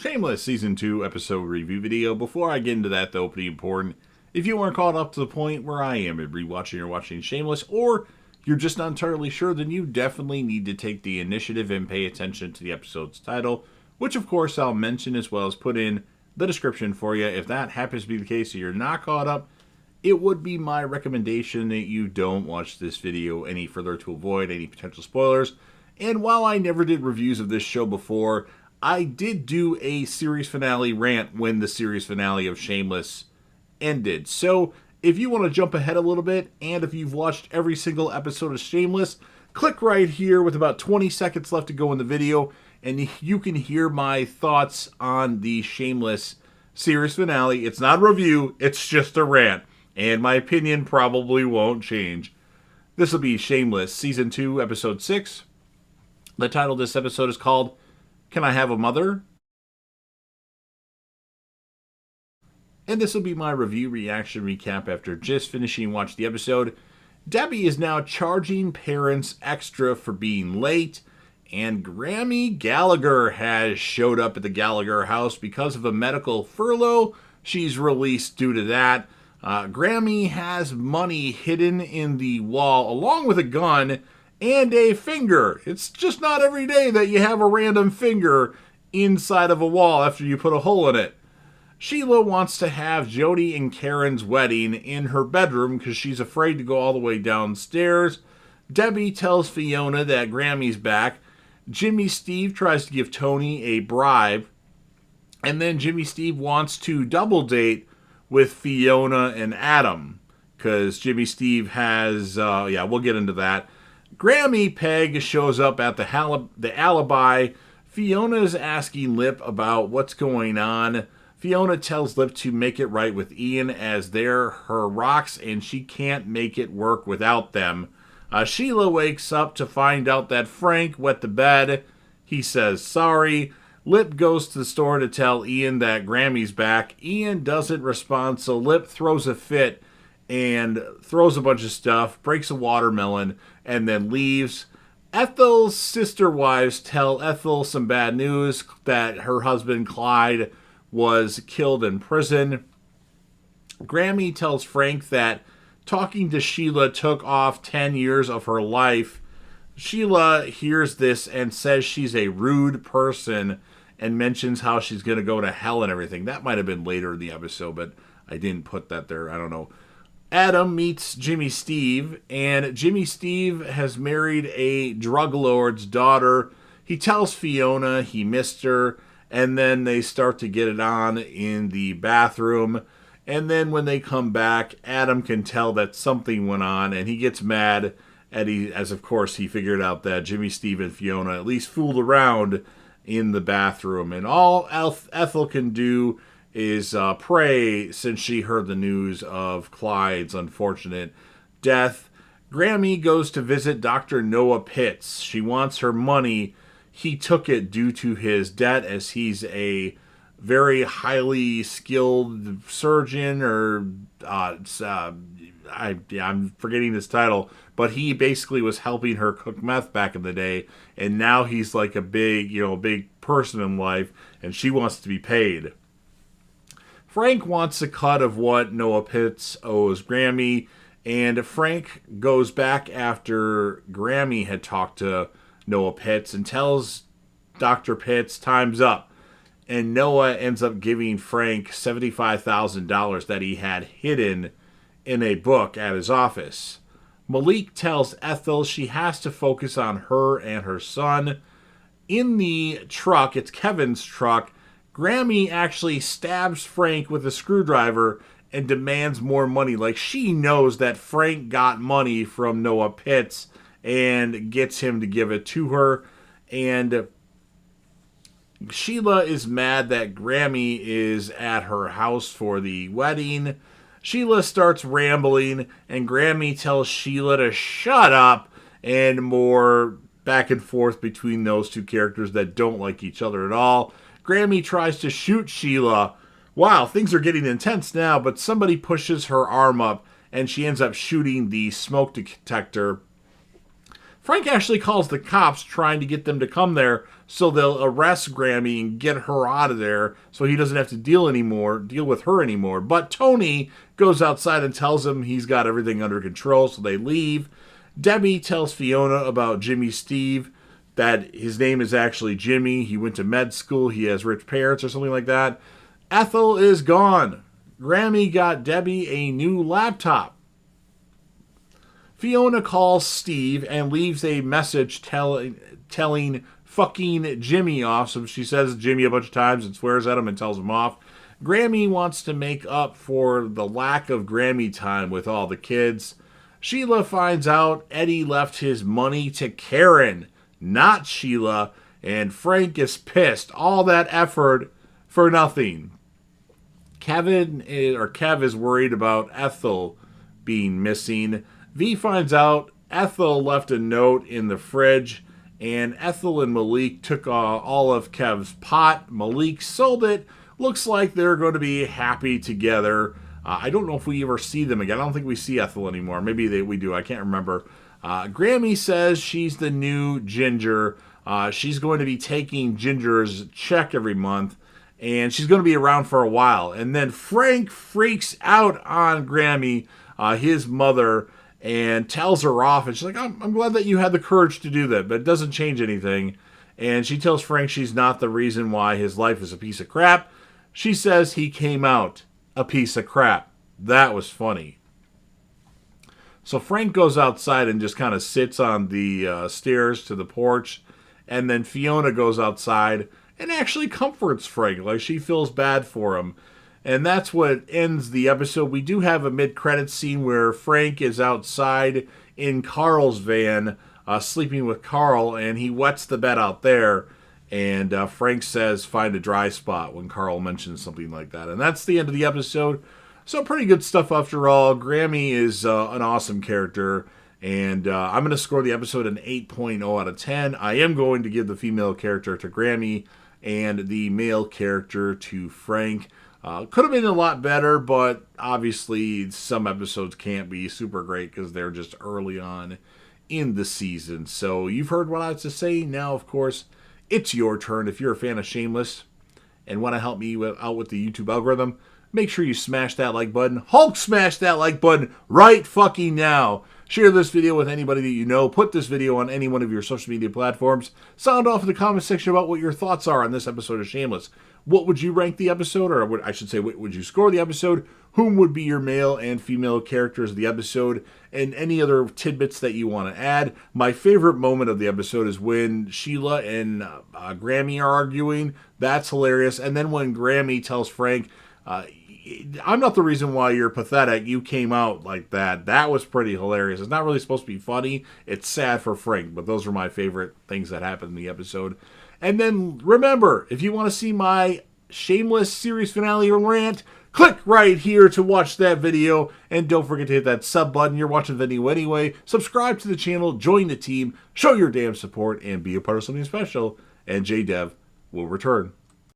Shameless Season 2 episode review video. Before I get into that, though, pretty important, if you weren't caught up to the point where I am at rewatching or watching Shameless, or you're just not entirely sure, then you definitely need to take the initiative and pay attention to the episode's title, which of course I'll mention as well as put in the description for you. If that happens to be the case and you're not caught up, it would be my recommendation that you don't watch this video any further to avoid any potential spoilers. And while I never did reviews of this show before, I did do a series finale rant when the series finale of Shameless ended. So if you want to jump ahead a little bit, and if you've watched every single episode of Shameless, click right here with about 20 seconds left to go in the video, and you can hear my thoughts on the Shameless series finale. It's not a review, it's just a rant, and my opinion probably won't change. This will be Shameless Season 2, Episode 6. The title of this episode is called Can I Have a Mother? And this will be my review, reaction, recap after just finishing watching the episode. Debbie is now charging parents extra for being late, and Grammy Gallagher has showed up at the Gallagher house because of a medical furlough. She's released due to that. Grammy has money hidden in the wall, along with a gun and a finger. It's just not every day that you have a random finger inside of a wall after you put a hole in it. Sheila wants to have Jody and Karen's wedding in her bedroom because she's afraid to go all the way downstairs. Debbie tells Fiona that Grammy's back. Jimmy Steve tries to give Tony a bribe. And then Jimmy Steve wants to double date with Fiona and Adam because Jimmy Steve has, we'll get into that. Grammy Peg shows up at the alibi. Fiona's asking Lip about what's going on. Fiona tells Lip to make it right with Ian as they're her rocks and she can't make it work without them. Sheila wakes up to find out that Frank wet the bed. He says sorry. Lip goes to the store to tell Ian that Grammy's back. Ian doesn't respond, so Lip throws a fit and throws a bunch of stuff, breaks a watermelon, and then leaves. Ethel's sister wives tell Ethel some bad news that her husband Clyde was killed in prison. Grammy tells Frank that talking to Sheila took off 10 years of her life. Sheila hears this and says she's a rude person and mentions how she's going to go to hell and everything. That might have been later in the episode, but I didn't put that there. I don't know. Adam meets Jimmy Steve, and Jimmy Steve has married a drug lord's daughter. He tells Fiona he missed her, and then they start to get it on in the bathroom. And then when they come back, Adam can tell that something went on, and he gets mad as of course he figured out that Jimmy Steve and Fiona at least fooled around in the bathroom. And all Ethel can do is pray since she heard the news of Clyde's unfortunate death. Grammy goes to visit Dr. Noah Pitts. She wants her money. He took it due to his debt as he's a very highly skilled surgeon or I'm forgetting his title, but he basically was helping her cook meth back in the day, and now he's like a big person in life, and she wants to be paid. Frank wants a cut of what Noah Pitts owes Grammy, and Frank goes back after Grammy had talked to Noah Pitts and tells Dr. Pitts time's up. And Noah ends up giving Frank $75,000 that he had hidden in a book at his office. Malik tells Ethel she has to focus on her and her son. In the truck, it's Kevin's truck, Grammy actually stabs Frank with a screwdriver and demands more money. Like, she knows that Frank got money from Noah Pitts and gets him to give it to her. And Sheila is mad that Grammy is at her house for the wedding. Sheila starts rambling, and Grammy tells Sheila to shut up, and more back and forth between those two characters that don't like each other at all. Grammy tries to shoot Sheila. Wow, things are getting intense now, but somebody pushes her arm up, and she ends up shooting the smoke detector. Frank actually calls the cops trying to get them to come there so they'll arrest Grammy and get her out of there so he doesn't have to deal with her anymore. But Tony goes outside and tells him he's got everything under control, so they leave. Debbie tells Fiona about Jimmy Steve, that his name is actually Jimmy. He went to med school. He has rich parents or something like that. Ethel is gone. Grammy got Debbie a new laptop. Fiona calls Steve and leaves a message telling fucking Jimmy off. So she says Jimmy a bunch of times and swears at him and tells him off. Grammy wants to make up for the lack of Grammy time with all the kids. Sheila finds out Eddie left his money to Karen, not Sheila, and Frank is pissed. All that effort for nothing. Kev is worried about Ethel being missing. V finds out Ethel left a note in the fridge, and Ethel and Malik took all of Kev's pot. Malik sold it. Looks like they're going to be happy together. I don't know if we ever see them again. I don't think we see Ethel anymore. Maybe we do. I can't remember. Grammy says she's the new Ginger. She's going to be taking Ginger's check every month, and she's going to be around for a while. And then Frank freaks out on Grammy, his mother, and tells her off. And she's like, I'm glad that you had the courage to do that, but it doesn't change anything. And she tells Frank she's not the reason why his life is a piece of crap. She says he came out a piece of crap. That was funny. So Frank goes outside and just kind of sits on the stairs to the porch. And then Fiona goes outside and actually comforts Frank. Like, she feels bad for him. And that's what ends the episode. We do have a mid-credits scene where Frank is outside in Carl's van, sleeping with Carl, and he wets the bed out there. And Frank says, find a dry spot, when Carl mentions something like that. And that's the end of the episode. So pretty good stuff after all. Grammy is an awesome character. And I'm going to score the episode an 8.0 out of 10. I am going to give the female character to Grammy and the male character to Frank. Could have been a lot better, but obviously some episodes can't be super great because they're just early on in the season. So you've heard what I have to say. Now, of course, it's your turn. If you're a fan of Shameless and want to help me out with the YouTube algorithm, make sure you smash that like button. Hulk smash that like button right fucking now. Share this video with anybody that you know. Put this video on any one of your social media platforms. Sound off in the comment section about what your thoughts are on this episode of Shameless. What would you rank the episode? Or I should say, what would you score the episode? Whom would be your male and female characters of the episode? And any other tidbits that you want to add. My favorite moment of the episode is when Sheila and Grammy are arguing. That's hilarious. And then when Grammy tells Frank, I'm not the reason why you're pathetic. You came out like that. That was pretty hilarious. It's not really supposed to be funny. It's sad for Frank, but those are my favorite things that happened in the episode. And then remember, if you want to see my Shameless series finale rant, click right here to watch that video. And don't forget to hit that sub button. You're watching the video anyway. Subscribe to the channel, join the team, show your damn support, and be a part of something special. And JDev will return.